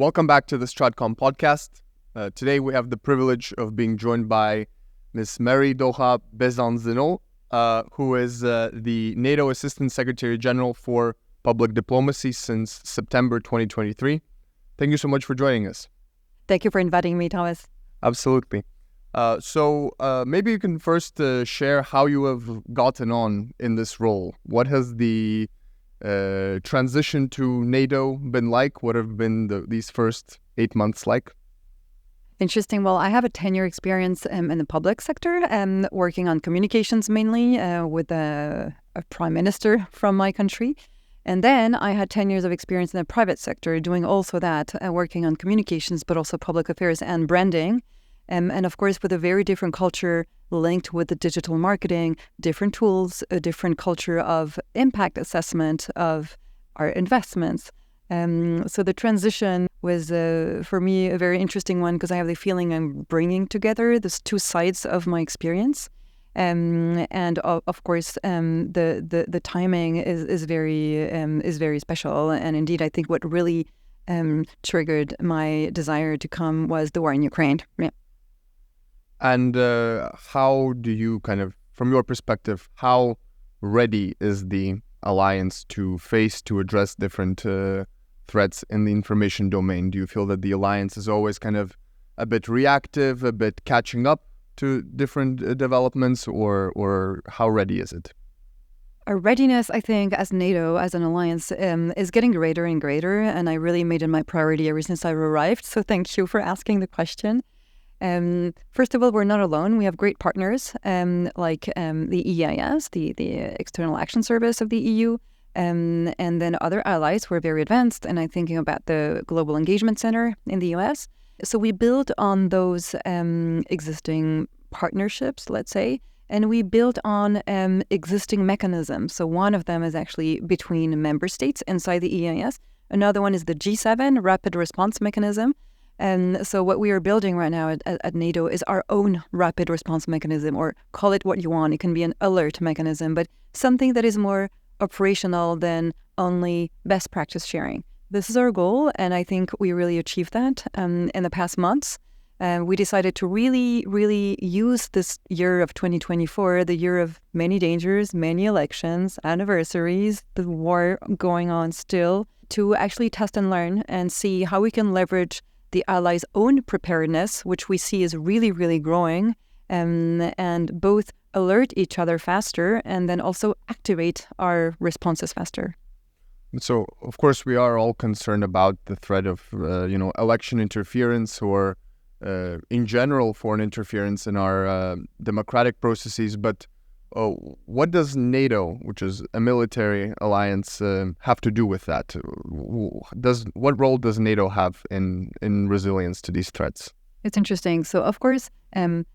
Welcome back to the Stratcom podcast. Today we have the privilege of being joined by Ms. Marie-Doha Besancenot, who is the NATO Assistant Secretary General for Public Diplomacy since September 2023. Thank you so much for joining us. Thank you for inviting me, Thomas. Absolutely. So maybe you can first share how you have gotten on in this role. What has the transition to NATO been like? What have been these first 8 months like? Interesting. Well, I have a 10-year experience in the public sector, working on communications mainly with a prime minister from my country. And then I had 10 years of experience in the private sector, doing also that, working on communications, but also public affairs and branding. And of course, with a very different culture linked with the digital marketing, different tools, a different culture of impact assessment of our investments. So the transition was, for me, a very interesting one because I have the feeling I'm bringing together these two sides of my experience. And of course, the timing is very special. And indeed, I think what really triggered my desire to come was the war in Ukraine. Yeah. And how do you from your perspective, how ready is the alliance to address different threats in the information domain? Do you feel that the alliance is always a bit reactive, a bit catching up to different developments, or how ready is it? Our readiness, I think, as NATO, as an alliance, is getting greater and greater, and I really made it my priority ever since I arrived. So thank you for asking the question. First of all, we're not alone. We have great partners like the EIS, the External Action Service of the EU, and then other allies who are very advanced. And I'm thinking about the Global Engagement Center in the US. So we build on those existing partnerships, let's say, and we build on existing mechanisms. So one of them is actually between member states inside the EIS. Another one is the G7 Rapid Response Mechanism. And so what we are building right now at NATO is our own rapid response mechanism, or call it what you want. It can be an alert mechanism, but something that is more operational than only best practice sharing. This is our goal, and I think we really achieved that in the past months. We decided to really, really use this year of 2024, the year of many dangers, many elections, anniversaries, the war going on still, to actually test and learn and see how we can leverage the allies' own preparedness, which we see is really, really growing, and both alert each other faster and then also activate our responses faster. So, of course, we are all concerned about the threat of, election interference or, in general, foreign interference in our democratic processes. But what does NATO, which is a military alliance, have to do with that? What role does NATO have in resilience to these threats? It's interesting. So, of course,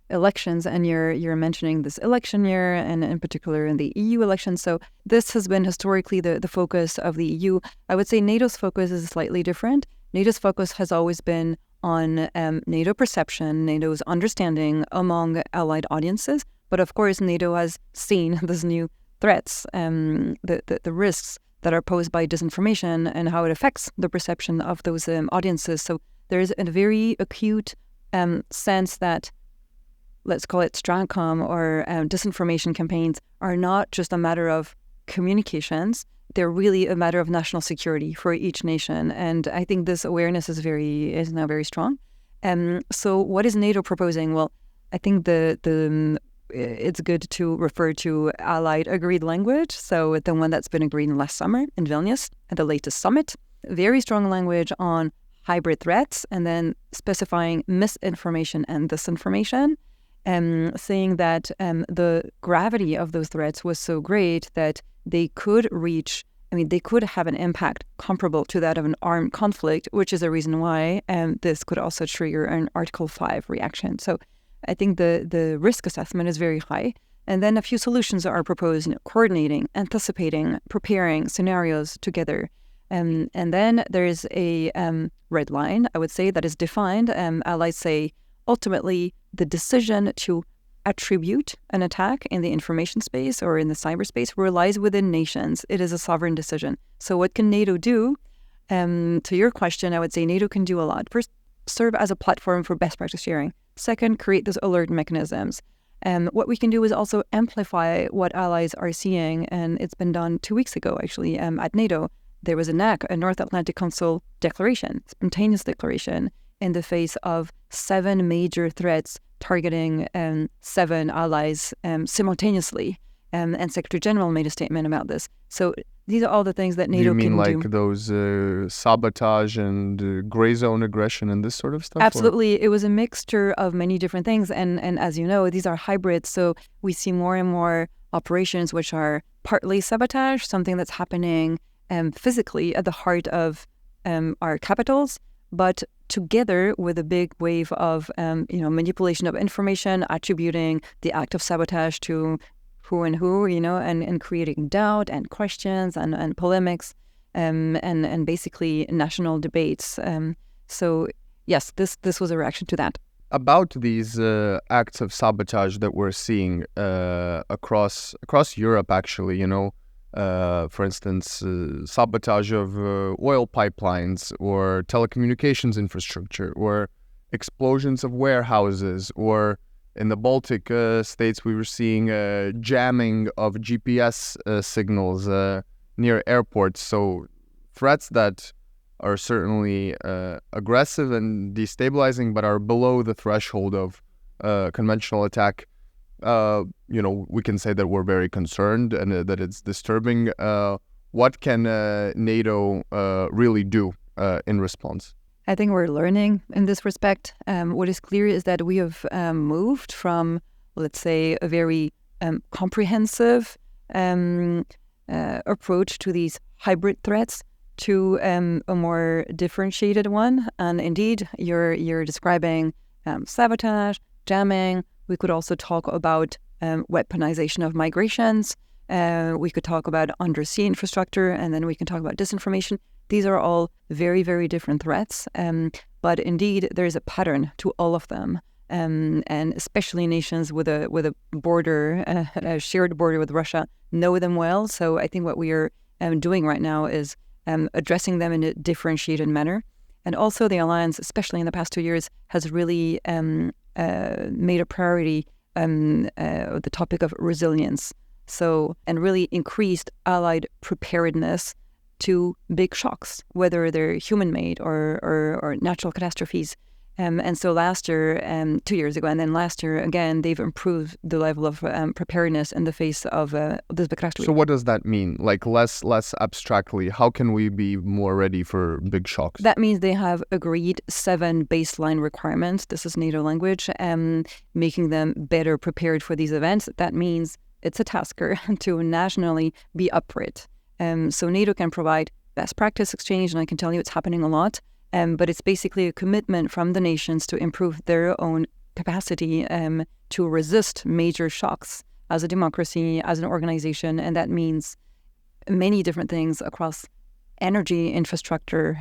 elections, and you're mentioning this election year, and in particular in the EU elections. So this has been historically the focus of the EU. I would say NATO's focus is slightly different. NATO's focus has always been on NATO perception, NATO's understanding among allied audiences. But of course, NATO has seen these new threats, the risks that are posed by disinformation and how it affects the perception of those audiences. So there's a very acute sense that, let's call it Stratcom or disinformation campaigns, are not just a matter of communications. They're really a matter of national security for each nation. And I think this awareness is now very strong. So what is NATO proposing? Well, I think it's good to refer to Allied agreed language. So the one that's been agreed last summer in Vilnius at the latest summit. Very strong language on hybrid threats, and then specifying misinformation and disinformation, saying that the gravity of those threats was so great that they could have an impact comparable to that of an armed conflict, which is a reason why this could also trigger an Article 5 reaction. So I think the risk assessment is very high. And then a few solutions are proposed, coordinating, anticipating, preparing scenarios together. And then there is a red line, I would say, that is defined. Allies say, ultimately, the decision to attribute an attack in the information space or in the cyberspace relies within nations. It is a sovereign decision. So what can NATO do? To your question, I would say NATO can do a lot. First, serve as a platform for best practice sharing. Second, create those alert mechanisms. What we can do is also amplify what allies are seeing, and it's been done 2 weeks ago, actually, at NATO. There was a NAC, a North Atlantic Council declaration, spontaneous declaration, in the face of 7 major threats targeting 7 allies simultaneously. And Secretary General made a statement about this. So these are all the things that NATO can do. Do you mean like those sabotage and gray zone aggression and this sort of stuff? Absolutely. It was a mixture of many different things. And as you know, these are hybrids. So we see more and more operations which are partly sabotage, something that's happening physically at the heart of our capitals, but together with a big wave of manipulation of information, attributing the act of sabotage to who and who, and creating doubt and questions and polemics and basically national debates. So yes, this was a reaction to that. About these acts of sabotage that we're seeing across Europe, actually, for instance, sabotage of oil pipelines or telecommunications infrastructure, or explosions of warehouses, or in the Baltic states, we were seeing jamming of GPS signals near airports. So threats that are certainly aggressive and destabilizing, but are below the threshold of conventional attack. We can say that we're very concerned and that it's disturbing. What can NATO really do in response? I think we're learning in this respect. What is clear is that we have moved from, let's say, a very comprehensive approach to these hybrid threats to a more differentiated one. And indeed, you're describing sabotage, jamming. We could also talk about weaponization of migrations. We could talk about undersea infrastructure, and then we can talk about disinformation. These are all very, very different threats. But indeed, there is a pattern to all of them. And especially nations with a border, a shared border with Russia, know them well. So I think what we are doing right now is addressing them in a differentiated manner. And also the alliance, especially in the past 2 years, has really made a priority the topic of resilience. So, and really increased allied preparedness to big shocks, whether they're human-made or natural catastrophes. And so last year, 2 years ago, and then last year again, they've improved the level of preparedness in the face of this big catastrophe. So what does that mean? Like less abstractly, how can we be more ready for big shocks? That means they have agreed 7 baseline requirements. This is NATO language, making them better prepared for these events. That means it's a tasker to nationally be up for it. So NATO can provide best practice exchange, and I can tell you it's happening a lot. But it's basically a commitment from the nations to improve their own capacity to resist major shocks as a democracy, as an organization. And that means many different things across energy infrastructure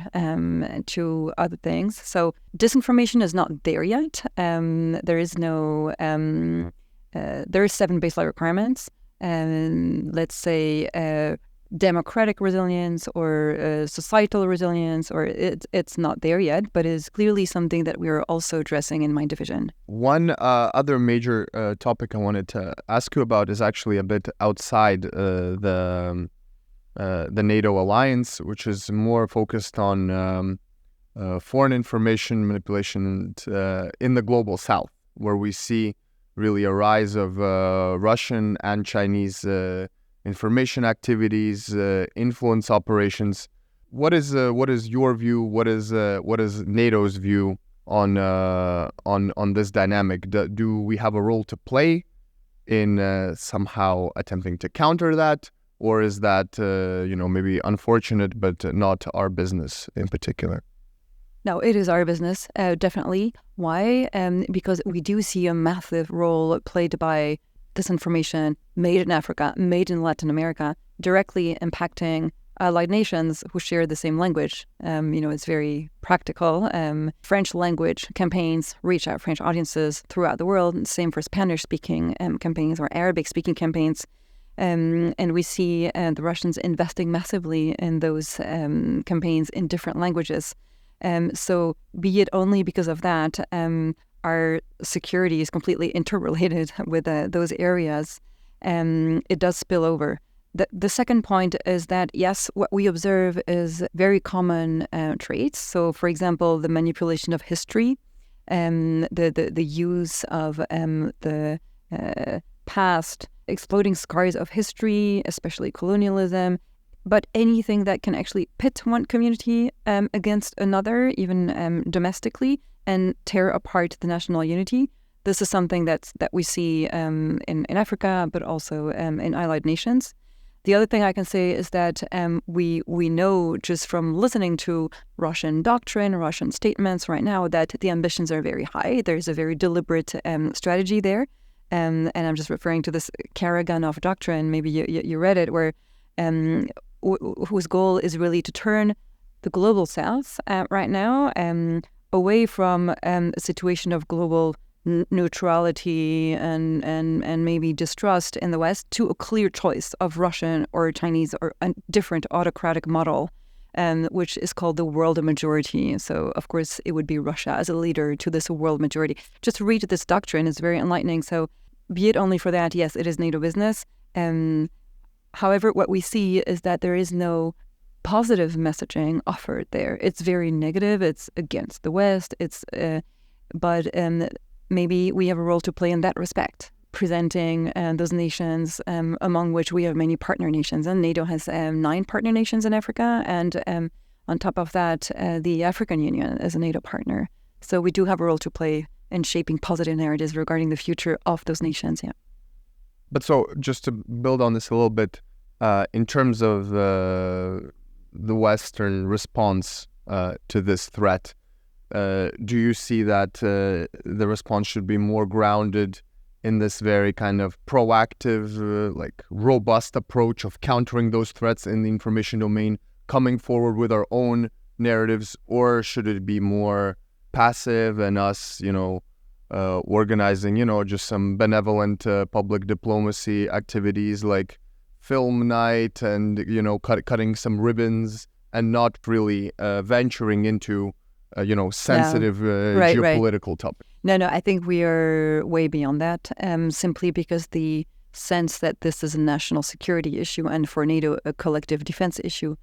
to other things. So disinformation is not there yet. There is no, there are 7 baseline requirements. Let's say democratic resilience or societal resilience, or it's not there yet, but is clearly something that we are also addressing in my division. One other major topic I wanted to ask you about is actually a bit outside the NATO alliance, which is more focused on foreign information manipulation in the global south, where we see really a rise of Russian and Chinese information activities, influence operations. What is your view? What is NATO's view on this dynamic? Do we have a role to play in somehow attempting to counter that, or is that maybe unfortunate but not our business in particular? No, it is our business, definitely. Why? Because we do see a massive role played by disinformation made in Africa, made in Latin America, directly impacting allied nations who share the same language. It's very practical. French language campaigns reach out French audiences throughout the world. Same for Spanish-speaking campaigns or Arabic-speaking campaigns. And we see the Russians investing massively in those campaigns in different languages. So be it only because of that, our security is completely interrelated with those areas. It does spill over. The second point is that, yes, what we observe is very common traits. So, for example, the manipulation of history, the use of the past, exploding scars of history, especially colonialism, but anything that can actually pit one community against another, even domestically, and tear apart the national unity. This is something that we see in Africa, but also in allied nations. The other thing I can say is that we know just from listening to Russian doctrine, Russian statements right now, that the ambitions are very high. There's a very deliberate strategy there. And I'm just referring to this Karaganov doctrine, maybe you read it, where whose goal is really to turn the global south right now away from a situation of global neutrality and maybe distrust in the West to a clear choice of Russian or Chinese or a different autocratic model, which is called the world majority. So, of course, it would be Russia as a leader to this world majority. Just read this doctrine. It's very enlightening. So, be it only for that, yes, it is NATO business. However, what we see is that there is no positive messaging offered there. It's very negative. It's against the West. But maybe we have a role to play in that respect, presenting those nations, among which we have many partner nations. And NATO has 9 partner nations in Africa. And on top of that, the African Union is a NATO partner. So we do have a role to play in shaping positive narratives regarding the future of those nations. Yeah. But so just to build on this a little bit, in terms of the Western response to this threat, do you see that the response should be more grounded in this very kind of proactive, robust approach of countering those threats in the information domain, coming forward with our own narratives, or should it be more passive and us, organizing, just some benevolent public diplomacy activities like film night and, cutting some ribbons and not really venturing into sensitive geopolitical topic? No, I think we are way beyond that, simply because the sense that this is a national security issue and for NATO a collective defense issue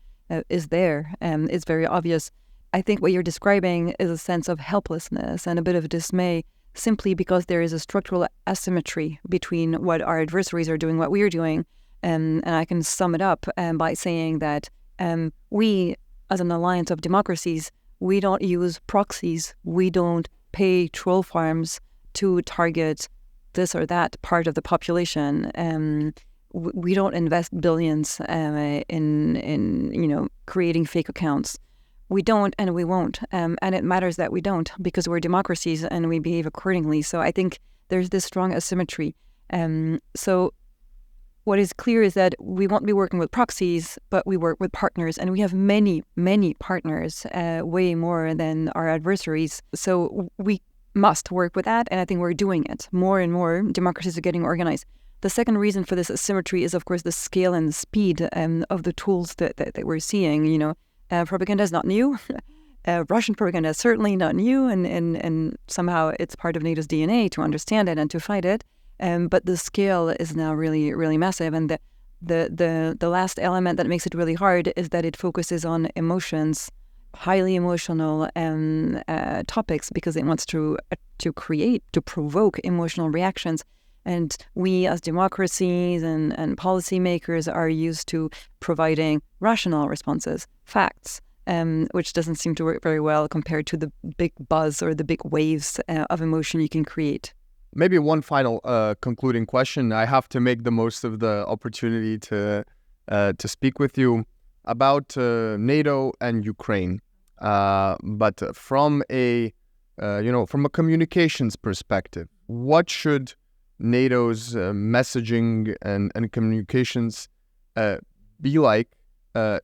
is there. It's very obvious. I think what you're describing is a sense of helplessness and a bit of dismay, simply because there is a structural asymmetry between what our adversaries are doing, what we are doing. And I can sum it up by saying that we, as an alliance of democracies, we don't use proxies. We don't pay troll farms to target this or that part of the population. We don't invest billions in creating fake accounts. We don't, and we won't. And it matters that we don't, because we're democracies and we behave accordingly. So I think there's this strong asymmetry. So what is clear is that we won't be working with proxies, but we work with partners, and we have many, many partners, way more than our adversaries. So we must work with that, and I think we're doing it. More and more democracies are getting organized. The second reason for this asymmetry is, of course, the scale and the speed of the tools that we're seeing. Propaganda is not new. Russian propaganda is certainly not new, and somehow it's part of NATO's DNA to understand it and to fight it. But the scale is now really, really massive. And the last element that makes it really hard is that it focuses on emotions, highly emotional topics, because it wants to provoke emotional reactions. And we as democracies and policymakers are used to providing rational responses, facts, which doesn't seem to work very well compared to the big buzz or the big waves of emotion you can create. Maybe one final concluding question. I have to make the most of the opportunity to speak with you about NATO and Ukraine, but from a communications perspective. What should NATO's messaging and communications be like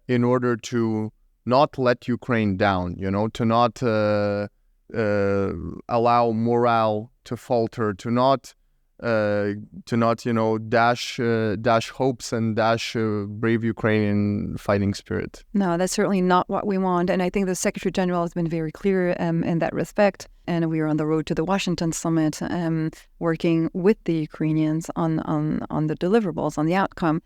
in order to not let Ukraine down? To not allow morale to falter, to not to not, dash hopes and dash brave Ukrainian fighting spirit. No, that's certainly not what we want. And I think the Secretary General has been very clear in that respect. And we are on the road to the Washington summit, working with the Ukrainians on the deliverables, on the outcome.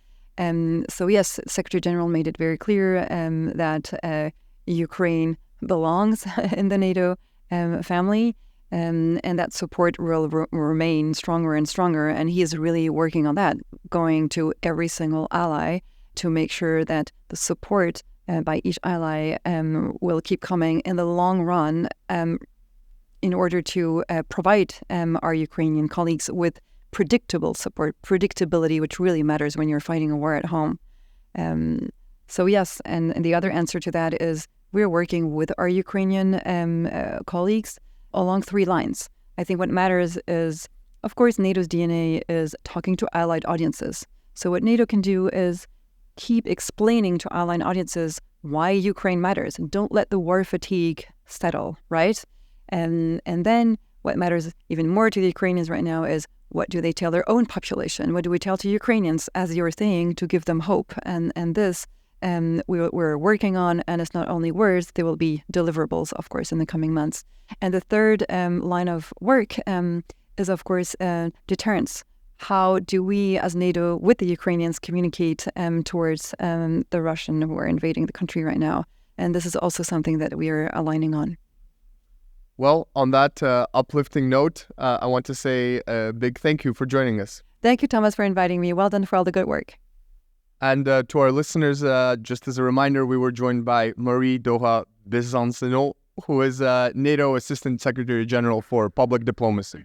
So yes, Secretary General made it very clear that Ukraine belongs in the NATO family. And that support will remain stronger and stronger. And he is really working on that, going to every single ally to make sure that the support by each ally will keep coming in the long run in order to provide our Ukrainian colleagues with predictable support, predictability, which really matters when you're fighting a war at home. So yes, and the other answer to that is we're working with our Ukrainian colleagues along three lines. I think what matters is, of course, NATO's DNA is talking to allied audiences. So what NATO can do is keep explaining to allied audiences why Ukraine matters, and don't let the war fatigue settle, right? And then what matters even more to the Ukrainians right now is what do they tell their own population? What do we tell to Ukrainians, as you were saying, to give them hope? And this we're working on, and it's not only words, there will be deliverables, of course, in the coming months. And the third line of work is, of course, deterrence. How do we, as NATO, with the Ukrainians, communicate towards the Russian who are invading the country right now? And this is also something that we are aligning on. Well, on that uplifting note, I want to say a big thank you for joining us. Thank you, Thomas, for inviting me. Well done for all the good work. And to our listeners, just as a reminder, we were joined by Marie-Doha Besancenot, who is NATO Assistant Secretary General for Public Diplomacy.